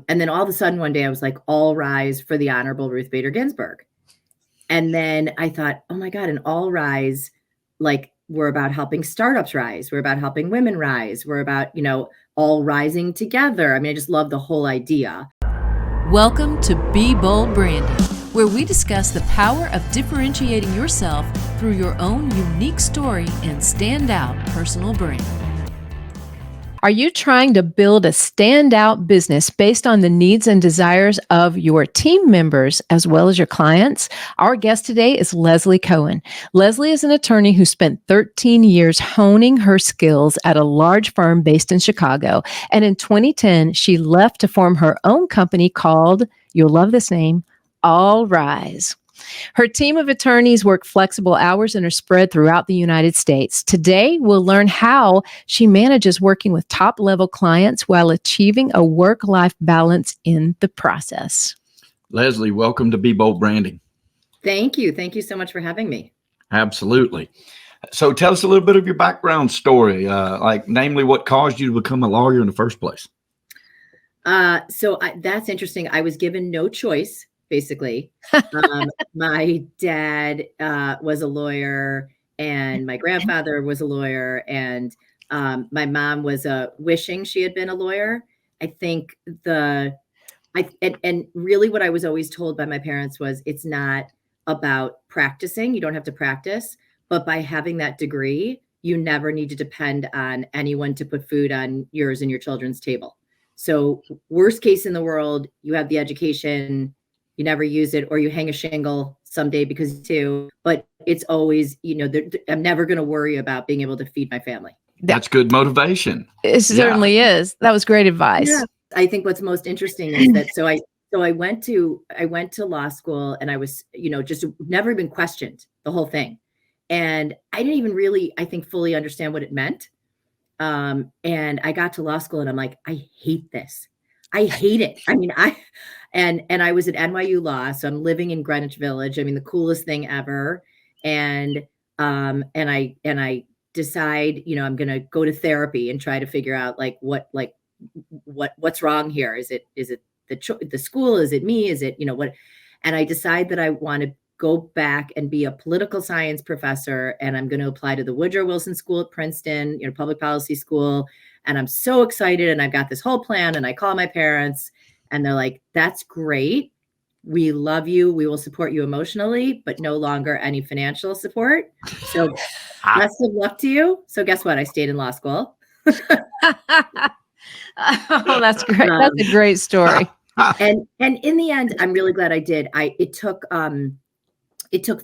And then all of a sudden one day I was like, all rise for the Honorable Ruth Bader Ginsburg. And then I thought, oh my God, and all rise, like we're about helping startups rise. We're about helping women rise. We're about, all rising together. I mean, I just love the whole idea. Welcome to Be Bold Branding, where we discuss the power of differentiating yourself through your own unique story and standout personal brand. Are you trying to build a standout business based on the needs and desires of your team members as well as your clients? Our guest today is Leslee Cohen. Leslee is an attorney who spent 13 years honing her skills at a large firm based in Chicago. And in 2010, she left to form her own company called, you'll love this name, AllRise. Her team of attorneys work flexible hours and are spread throughout the United States. Today, we'll learn how she manages working with top-level clients while achieving a work-life balance in the process. Leslee, welcome to Be Bold Branding. Thank you. Thank you so much for having me. Absolutely. So tell us a little bit of your background story, namely what caused you to become a lawyer in the first place. That's interesting. I was given no choice. Basically, my dad was a lawyer and my grandfather was a lawyer and my mom was wishing she had been a lawyer. I think and really what I was always told by my parents was it's not about practicing. You don't have to practice, but by having that degree, you never need to depend on anyone to put food on yours and your children's table. So worst case in the world, you have the education, you never use it, or you hang a shingle someday because too, but it's always, I'm never going to worry about being able to feed my family. That's good motivation. It certainly is. That was great advice. Yeah. I think what's most interesting is that, so I went to law school and I was, just never even questioned the whole thing. And I didn't even really, I think, fully understand what it meant. And I got to law school and I'm like, I hate this. I hate it. I mean, and I was at NYU Law, so I'm living in Greenwich Village. I mean, the coolest thing ever. And I decide, I'm going to go to therapy and try to figure out what's wrong here. Is it the school? Is it me? Is it, what? And I decide that I want to go back and be a political science professor. And I'm going to apply to the Woodrow Wilson School at Princeton, public policy school. And I'm so excited. And I've got this whole plan. And I call my parents and they're like, that's great. We love you. We will support you emotionally, but no longer any financial support. So best of luck to you. So guess what? I stayed in law school. Oh, that's great. That's a great story. And in the end, I'm really glad I did. It took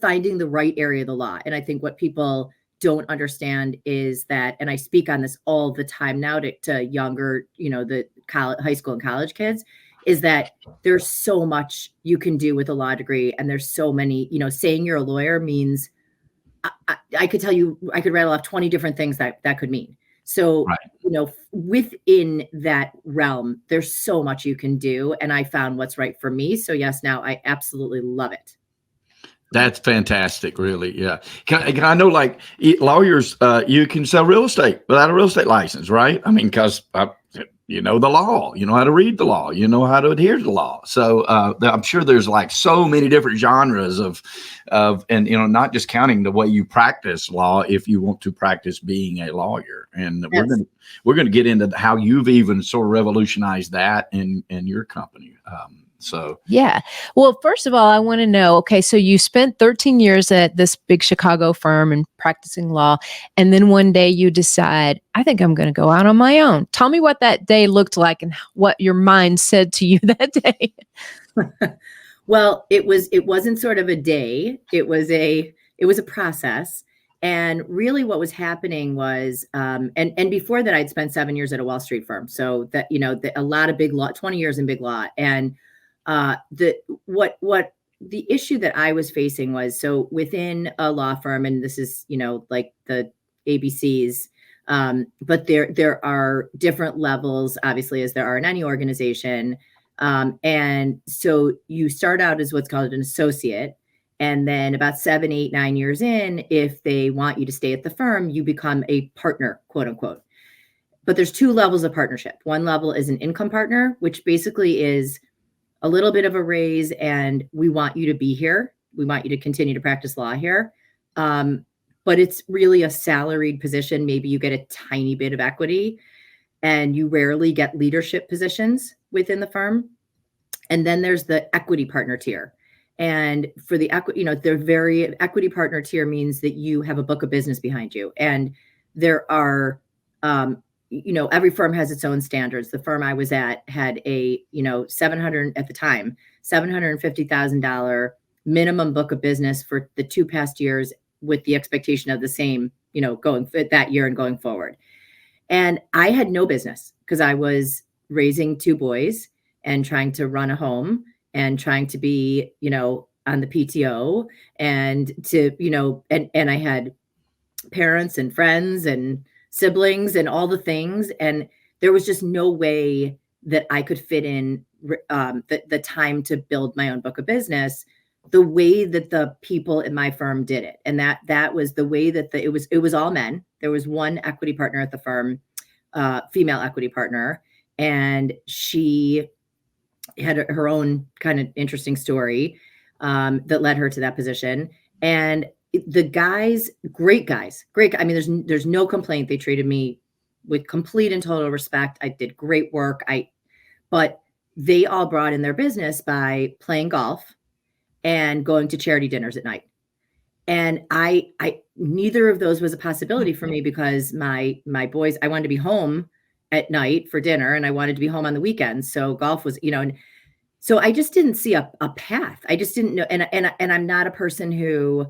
finding the right area of the law. And I think what people don't understand is that, and I speak on this all the time now to younger, the high school and college kids, is that there's so much you can do with a law degree. And there's so many, saying you're a lawyer means I could tell you, I could rattle off 20 different things that could mean. So, right. Within that realm, there's so much you can do. And I found what's right for me. So yes, now I absolutely love it. That's fantastic, really. Yeah. I know, lawyers, you can sell real estate without a real estate license, right? I mean, because you know the law, you know how to read the law, you know how to adhere to the law. So I'm sure there's so many different genres of, and not just counting the way you practice law. If you want to practice being a lawyer, and yes. we're going to get into how you've even sort of revolutionized that in your company. Yeah. Well, first of all, I want to know, okay, so you spent 13 years at this big Chicago firm and practicing law. And then one day you decide, I think I'm going to go out on my own. Tell me what that day looked like and what your mind said to you that day. Well, it wasn't sort of a day. It was a process. And really what was happening was, and before that I'd spent 7 years at a Wall Street firm. So that, a lot of big law, 20 years in big law. And the issue that I was facing was, so within a law firm, and this is, like the ABCs, but there are different levels, obviously, as there are in any organization. And so you start out as what's called an associate. And then about 7, 8, 9 years in, if they want you to stay at the firm, you become a partner, quote unquote. but there's two levels of partnership. One level is an income partner, which basically is a little bit of a raise, and we want you to be here. We want you to continue to practice law here. But it's really a salaried position. Maybe you get a tiny bit of equity, and you rarely get leadership positions within the firm. And then there's the equity partner tier. And for the equity, the very equity partner tier means that you have a book of business behind you. And there are, every firm has its own standards. The firm I was at had a, $750,000 minimum book of business for the 2 past years, with the expectation of the same, going that year and going forward. And I had no business because I was raising 2 boys and trying to run a home and trying to be, on the PTO and to, and I had parents and friends and siblings and all the things. And there was just no way that I could fit in the time to build my own book of business the way that the people in my firm did it. And that was the way that it was all men. There was one equity partner at the firm, female equity partner, and she had her own kind of interesting story that led her to that position. And the guys, great guys, great. I mean, there's no complaint. They treated me with complete and total respect. I did great work. But they all brought in their business by playing golf and going to charity dinners at night. And I neither of those was a possibility for me, because my boys, I wanted to be home at night for dinner, and I wanted to be home on the weekends. So golf was, and so I just didn't see a path. I just didn't know. And I'm not a person who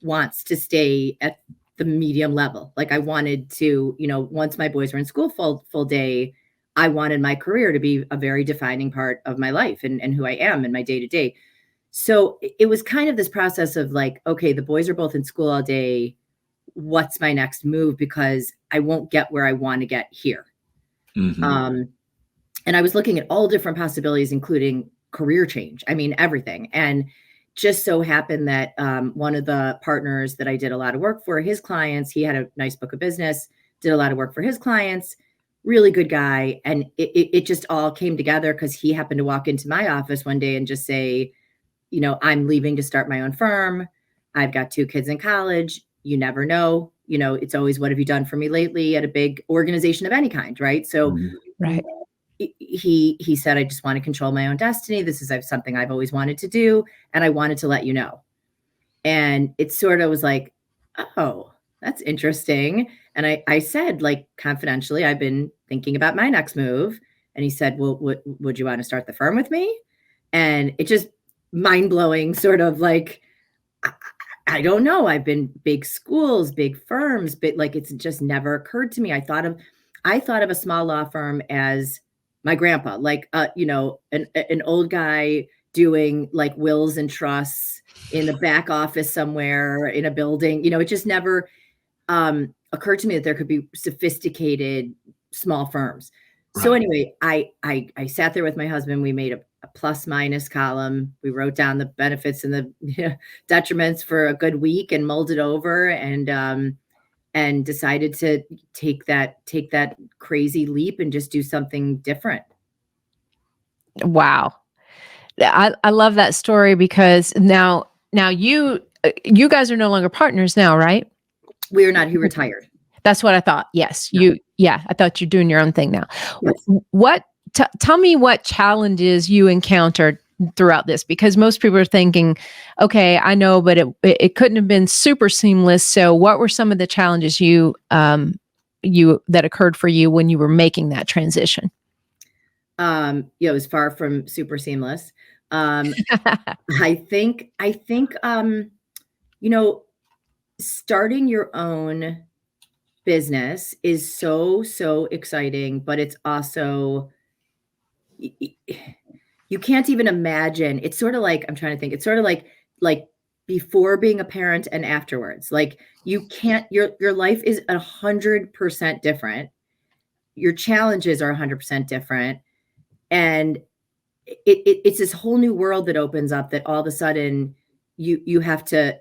wants to stay at the medium level. Like, I wanted to, once my boys were in school full day, I wanted my career to be a very defining part of my life and who I am in my day to day. So it was kind of this process of like, okay, the boys are both in school all day. What's my next move? Because I won't get where I want to get here. Mm-hmm. And I was looking at all different possibilities, including career change. I mean, everything. And just so happened that one of the partners that I did a lot of work for, his clients, he had a nice book of business, did a lot of work for his clients, really good guy. And it just all came together because he happened to walk into my office one day and just say, I'm leaving to start my own firm. I've got 2 kids in college. You never know. It's always, what have you done for me lately at a big organization of any kind, right? So right. He said, I just want to control my own destiny. This is something I've always wanted to do, and I wanted to let you know. And it sort of was like, oh, that's interesting. And I said, like, confidentially, I've been thinking about my next move. And he said, well, would you want to start the firm with me? And it just mind-blowing, sort of like, I don't know. I've been big schools, big firms, but like, it's just never occurred to me. I thought of a small law firm as my grandpa, like, an old guy doing like wills and trusts in the back office somewhere in a building. It just never occurred to me that there could be sophisticated small firms. Right. So anyway, I sat there with my husband. We made a plus minus column. We wrote down the benefits and the detriments for a good week and mulled it over, and decided to take that crazy leap and just do something different. Wow. I love that story, because now you guys are no longer partners now, right? We are not. He retired. That's what I thought. Yes. No. I thought you're doing your own thing now. Yes. Tell me what challenges you encountered throughout this, because most people are thinking, okay, I know, but it couldn't have been super seamless. So what were some of the challenges that occurred for you when you were making that transition? It was far from super seamless. I think, starting your own business is so exciting, but it's also, you can't even imagine. It's sort of like, I'm trying to think, it's sort of like before being a parent and afterwards. Like, you can't, your life is 100% different. Your challenges are 100% different. And it's this whole new world that opens up, that all of a sudden you have to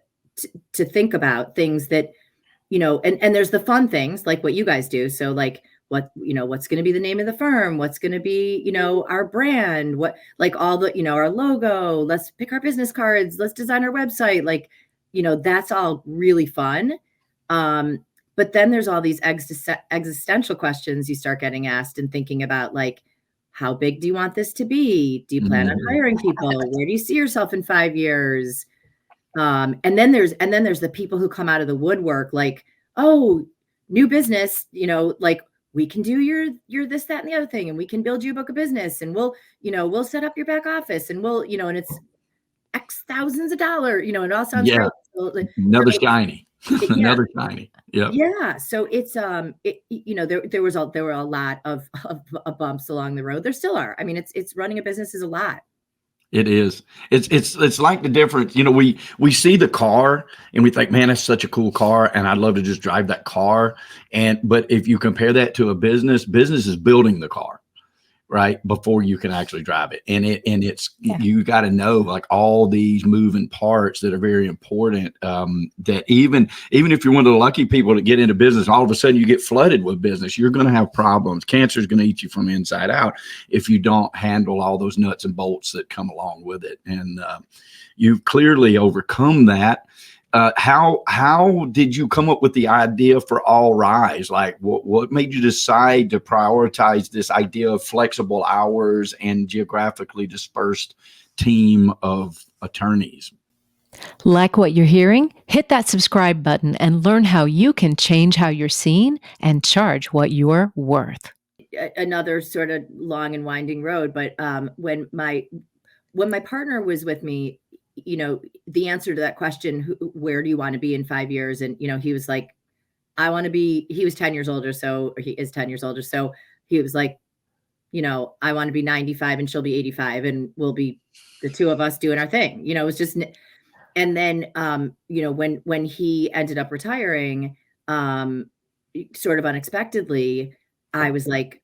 think about things that, and there's the fun things like what you guys do. So like, what's going to be the name of the firm, what's going to be, our brand, what, like all the, our logo, let's pick our business cards, let's design our website. Like, that's all really fun. But then there's all these existential questions you start getting asked and thinking about, like, how big do you want this to be? Do you plan on hiring people? Where do you see yourself in 5 years? And then there's the people who come out of the woodwork, like, oh, new business, like, we can do your this, that, and the other thing, and we can build you a book of business, and we'll set up your back office, and we'll, and it's X thousands of dollars, it all sounds great. So, another shiny. Another shiny. Yeah. Yeah. So it's there were a lot of bumps along the road. There still are. I mean, it's running a business is a lot. It is. It's like the difference. We see the car and we think, man, that's such a cool car, and I'd love to just drive that car. But if you compare that to a business is building the car, right, before you can actually drive it. You got to know, like, all these moving parts that are very important, that even if you're one of the lucky people to get into business, all of a sudden you get flooded with business, you're going to have problems. Cancer is going to eat you from inside out if you don't handle all those nuts and bolts that come along with it. And you've clearly overcome that. How did you come up with the idea for AllRise? Like, what made you decide to prioritize this idea of flexible hours and geographically dispersed team of attorneys? Like what you're hearing? Hit that subscribe button and learn how you can change how you're seen and charge what you're worth. Another sort of long and winding road, but when my partner was with me, the answer to that question, where do you want to be in 5 years? And, he was like, he was 10 years older. So he is 10 years older. So he was like, I want to be 95 and she'll be 85 and we'll be the two of us doing our thing. It was just, and then, when he ended up retiring, sort of unexpectedly, I was like,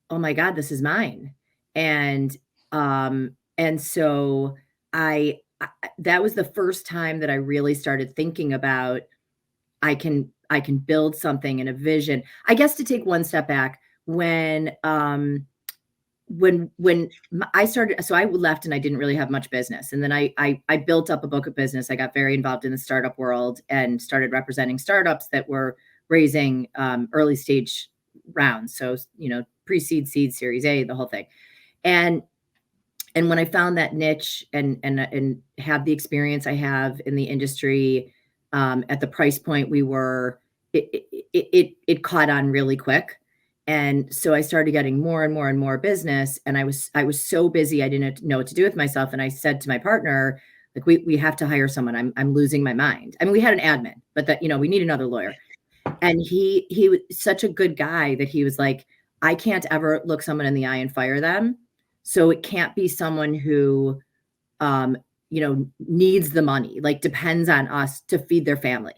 oh my God, this is mine. And so that was the first time that I really started thinking about, I can build something and a vision. I guess to take one step back, when I started, so I left and I didn't really have much business. And then I built up a book of business. I got very involved in the startup world and started representing startups that were raising early stage rounds. So, pre-seed, seed, series A, the whole thing. And when I found that niche and have the experience I have in the industry, at the price point we were, it caught on really quick. And so I started getting more and more and more business. And I was so busy, I didn't know what to do with myself. And I said to my partner, like, we have to hire someone. I'm losing my mind. I mean, we had an admin, but that, we need another lawyer. And he was such a good guy that he was like, I can't ever look someone in the eye and fire them. So it can't be someone who, needs the money, like depends on us to feed their family.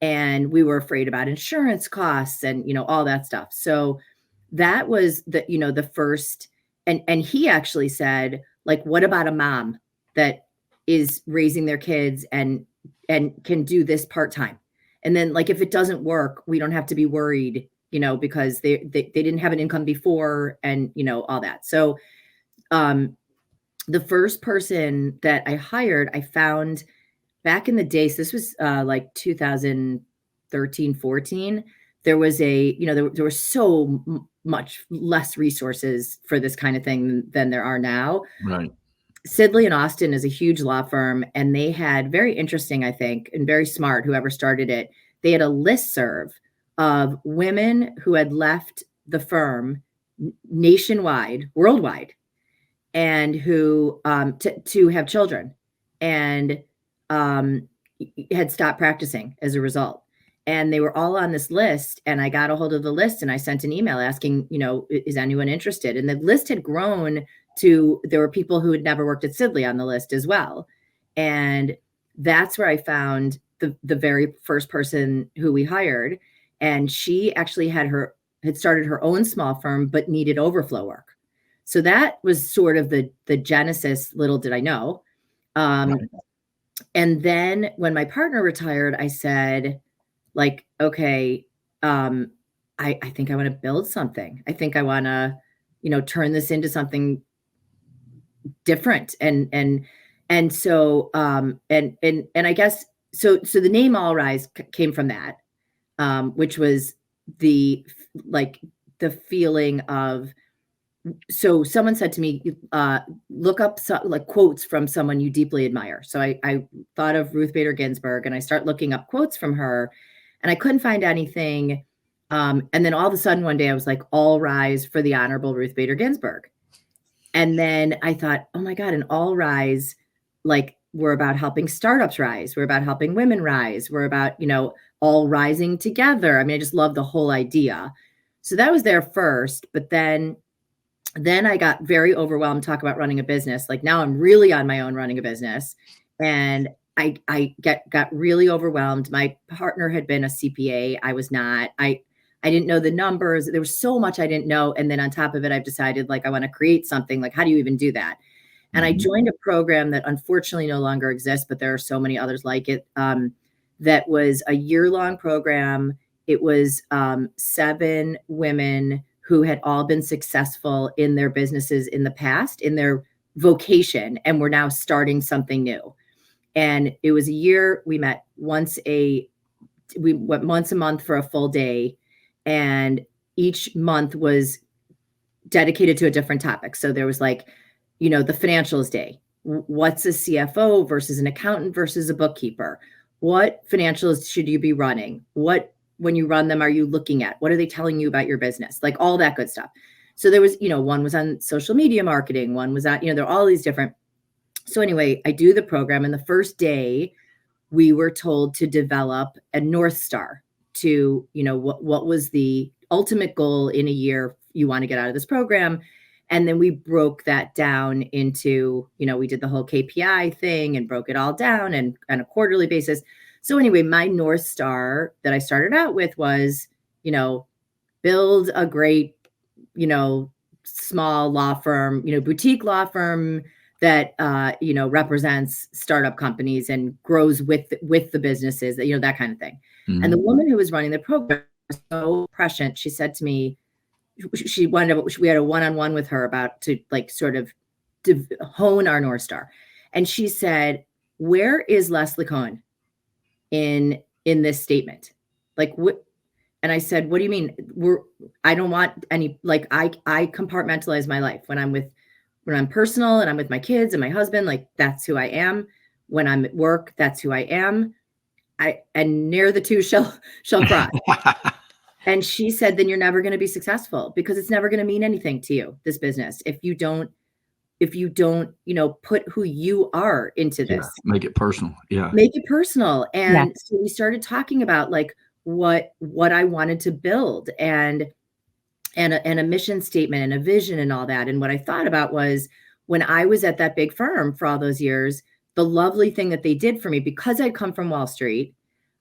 And we were afraid about insurance costs and, all that stuff. So that was the first, and he actually said, like, what about a mom that is raising their kids and can do this part-time? And then, like, if it doesn't work, we don't have to be worried, because they didn't have an income before and, all that. So, the first person that I hired, I found back in the day, so this was like 2013, 14, there was there were so much less resources for this kind of thing than there are now. Right. Sidley and Austin is a huge law firm, and they had, very interesting, I think, and very smart, whoever started it, they had a listserv of women who had left the firm nationwide, worldwide, and who to have children, and had stopped practicing as a result. And they were all on this list, and I got a hold of the list and I sent an email asking, is anyone interested? And the list had grown to, there were people who had never worked at Sidley on the list as well. And that's where I found the very first person who we hired. And she actually had started her own small firm, but needed overflow work. So that was sort of the genesis, little did I know. Right. And then when my partner retired, I said, like, okay, I think I want to build something. I think I want to, turn this into something different. And so, and I guess, so the name AllRise came from that, which was like the feeling of, so someone said to me, look up like quotes from someone you deeply admire. So I thought of Ruth Bader Ginsburg, and I start looking up quotes from her, and I couldn't find anything. And then all of a sudden one day I was like, all rise for the Honorable Ruth Bader Ginsburg. And then I thought, oh my God, and all rise, like we're about helping startups rise. We're about helping women rise. We're about, all rising together. I mean, I just love the whole idea. So that was there first, but then I got very overwhelmed. Talk about running a business. Like now I'm really on my own running a business, and I got really overwhelmed. My partner had been a CPA. I was not. I didn't know the numbers. There was so much I didn't know. And then on top of it, I've decided like I want to create something. Like, how do you even do that? And I joined a program that unfortunately no longer exists, but there are so many others like it. That was a year-long program. It was 7 women who had all been successful in their businesses in the past, in their vocation, and were now starting something new. And it was a year. We met we went once a month for a full day, and each month was dedicated to a different topic. So there was like, the financials day. What's a CFO versus an accountant versus a bookkeeper? What financials should you be running? When you run them, are you looking at? What are they telling you about your business? Like all that good stuff. So there was, one was on social media marketing. One was on, there are all these different. So anyway, I do the program, and the first day we were told to develop a North Star to, what was the ultimate goal in a year you want to get out of this program. And then we broke that down into, we did the whole KPI thing and broke it all down and on a quarterly basis. So anyway, my North Star that I started out with was, build a great, small law firm, boutique law firm that, represents startup companies and grows with the businesses, that kind of thing. Mm-hmm. And the woman who was running the program was so prescient. She said to me, we had a one-on-one with her about to like sort of hone our North Star. And she said, where is Leslee Cohen in this statement? Like what? And I said, what do you mean? I don't want any, like, I compartmentalize my life when I'm personal and I'm with my kids and my husband, like that's who I am. When I'm at work, that's who I am. And near the two shall cross. And she said, then you're never going to be successful, because it's never going to mean anything to you, this business, if you don't, put who you are into this. Yeah, make it personal. Yeah. Make it personal. And so we started talking about like what I wanted to build and a mission statement and a vision and all that. And what I thought about was, when I was at that big firm for all those years, the lovely thing that they did for me, because I'd come from Wall Street,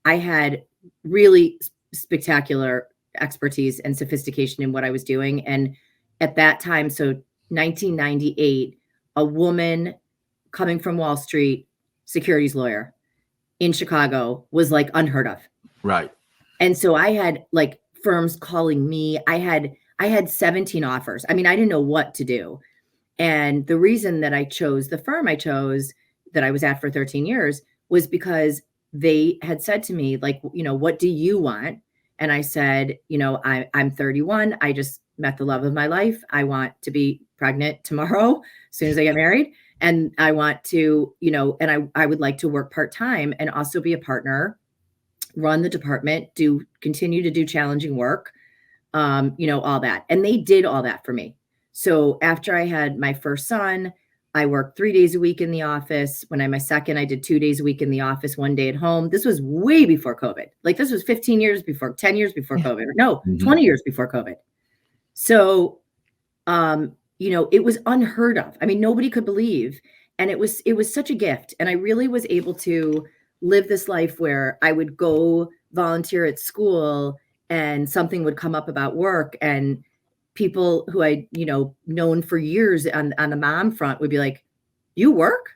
I had really spectacular expertise and sophistication in what I was doing. And at that time, so 1998, a woman coming from Wall Street, securities lawyer in Chicago, was like unheard of. Right. And so I had like firms calling me. I had 17 offers. I mean, I didn't know what to do. And the reason that I chose the firm I chose that I was at for 13 years was because they had said to me, like, what do you want? And I said, I'm 31. I just met the love of my life. I want to be pregnant tomorrow, as soon as I get married. And I want to, and I would like to work part-time and also be a partner, run the department, continue to do challenging work, all that. And they did all that for me. So after I had my first son, I worked 3 days a week in the office. When I had my second, I did 2 days a week in the office, 1 day at home. This was way before COVID. Like this was 10 years before COVID. No, 20 years before COVID. So, it was unheard of. I mean, nobody could believe. And it was such a gift. And I really was able to live this life where I would go volunteer at school and something would come up about work, and people who I, known for years on the mom front would be like, you work?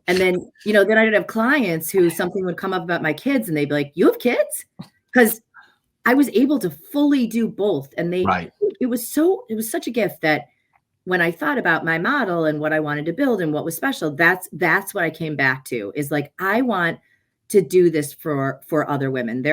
And then, then I'd have clients who something would come up about my kids and they'd be like, you have kids? Because I was able to fully do both. And Right. it was such a gift that when I thought about my model and what I wanted to build and what was special, that's what I came back to, is like, I want to do this for other women.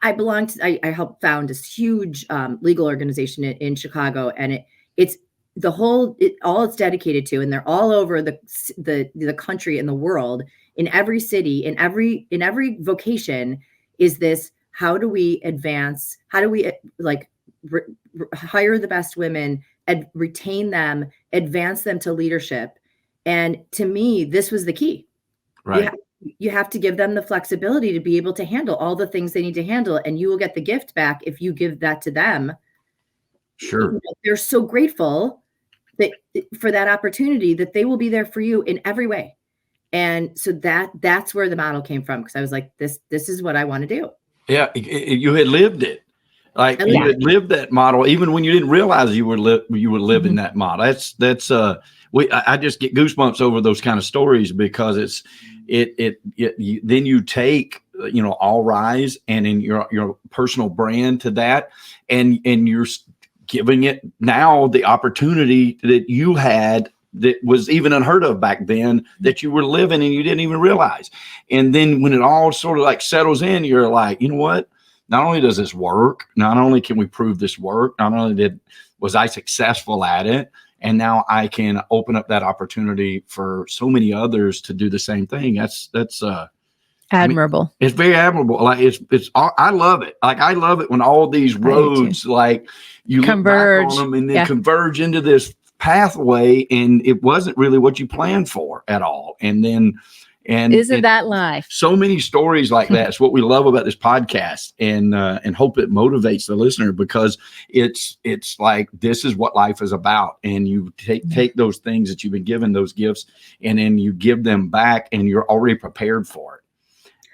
I helped found this huge legal organization in Chicago, and it's all it's dedicated to, and they're all over the country and the world, in every city, in every vocation, is this: how do we advance? How do we hire the best women and retain them, advance them to leadership? And to me, this was the key. Right. You have to give them the flexibility to be able to handle all the things they need to handle, and you will get the gift back if you give that to them. Sure. They're so grateful for that opportunity, that they will be there for you in every way. And so that's where the model came from, because I was like, this is what I want to do. Yeah, you had lived it. Like, you had lived that model, even when you didn't realize you were living that model. I just get goosebumps over those kind of stories, because then you take, AllRise and in your personal brand to that, and you're giving it now the opportunity that you had that was even unheard of back then, that you were living and you didn't even realize. And then when it all sort of like settles in, you're like, you know what? Not only does this work, not only can we prove this work, not only was I successful at it, and now I can open up that opportunity for so many others to do the same thing. That's admirable. It's very admirable. Like, I love it. Like, I love it when all these roads, like, you converge look back on them and then converge into this pathway, and it wasn't really what you planned for at all. And then, isn't that life? So many stories like that. It's what we love about this podcast, and hope it motivates the listener, because it's like, this is what life is about. And you take those things that you've been given, those gifts, and then you give them back, and you're already prepared for it.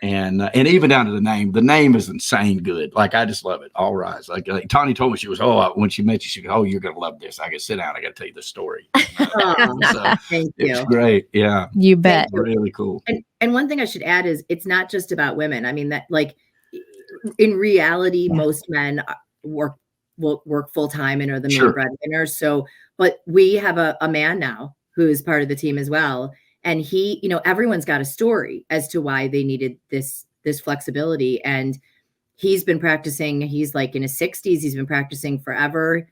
And even down to the name is insane good. Like, I just love it. AllRise. Like Tani told me, she was, when she met you, she goes, "Oh, you're going to love this. I can sit down. I got to tell you the story." Thank you. It's great. Yeah. You bet. Really cool. And one thing I should add is, it's not just about women. I mean, that, like, in reality, most men work full time and are the main breadwinners. So, but we have a man now who is part of the team as well. And he, everyone's got a story as to why they needed this flexibility. And he's been practicing. He's like in his 60s. He's been practicing forever.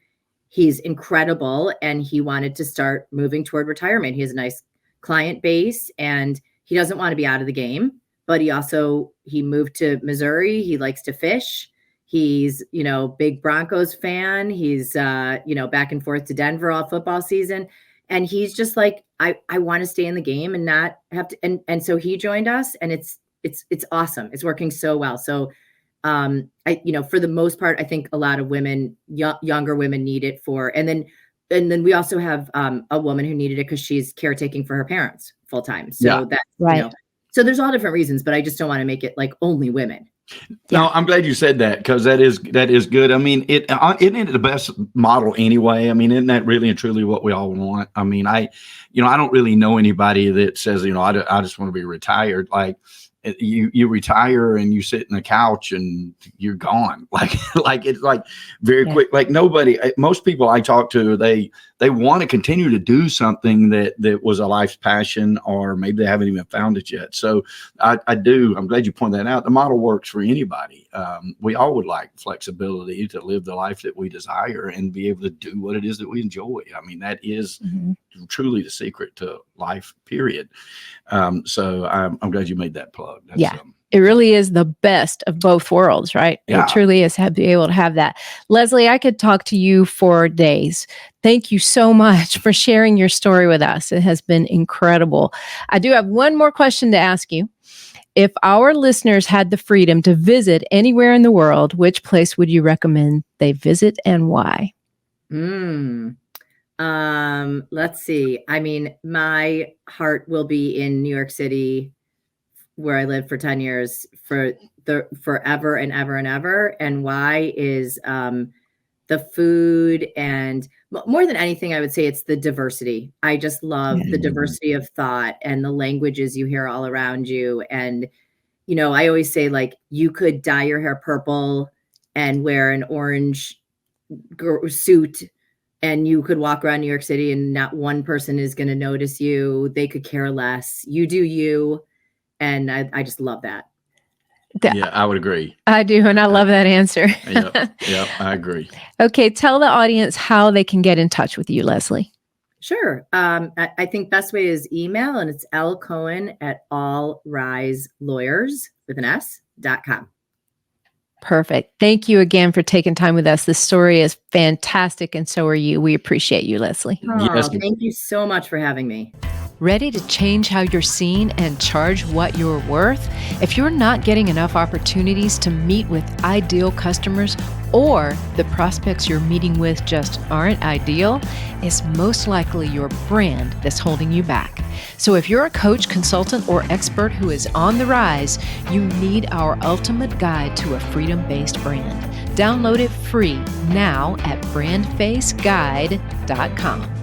He's incredible. And he wanted to start moving toward retirement. He has a nice client base, and he doesn't want to be out of the game. But he moved to Missouri. He likes to fish. He's, big Broncos fan. He's, back and forth to Denver all football season. And he's just like, I want to stay in the game and not have to. And so he joined us, and it's awesome. It's working so well. So, for the most part, I think a lot of women, younger women, need it and then we also have a woman who needed it because she's caretaking for her parents full time. So that's right. So there's all different reasons, but I just don't want to make it like only women. No, I'm glad you said that, because that is good. I mean, isn't it the best model anyway? I mean, isn't that really and truly what we all want? I mean, I don't really know anybody that says, I just want to be retired. Like, you retire and you sit in the couch and you're gone. Like it's like very quick. Like, most people I talk to, they want to continue to do something that was a life's passion, or maybe they haven't even found it yet. So I'm glad you pointed that out. The model works for anybody. We all would like flexibility to live the life that we desire and be able to do what it is that we enjoy. I mean, that is truly the secret to life, period. So I'm glad you made that plug. It really is the best of both worlds, right? Yeah. It truly is to be able to have that. Leslee, I could talk to you for days. Thank you so much for sharing your story with us. It has been incredible. I do have one more question to ask you. If our listeners had the freedom to visit anywhere in the world, which place would you recommend they visit, and why? Let's see. I mean, my heart will be in New York City, where I lived for 10 years, forever and ever and ever. And why is the food, and more than anything, I would say it's the diversity. I just love the diversity of thought and the languages you hear all around you. And I always say, like, you could dye your hair purple and wear an orange suit, and you could walk around New York City and not one person is going to notice you. They could care less. You do you. And I just love that. Yeah, I would agree. I do. And I love that answer. Yep, I agree. Okay. Tell the audience how they can get in touch with you, Leslee. Sure. I think best way is email, and it's allriselawyers.com. Perfect. Thank you again for taking time with us. This story is fantastic, and so are you. We appreciate you, Leslee. Yes. Thank you so much for having me. Ready to change how you're seen and charge what you're worth? If you're not getting enough opportunities to meet with ideal customers, or the prospects you're meeting with just aren't ideal, it's most likely your brand that's holding you back. So if you're a coach, consultant, or expert who is on the rise, you need our ultimate guide to a freedom-based brand. Download it free now at BrandFaceGuide.com.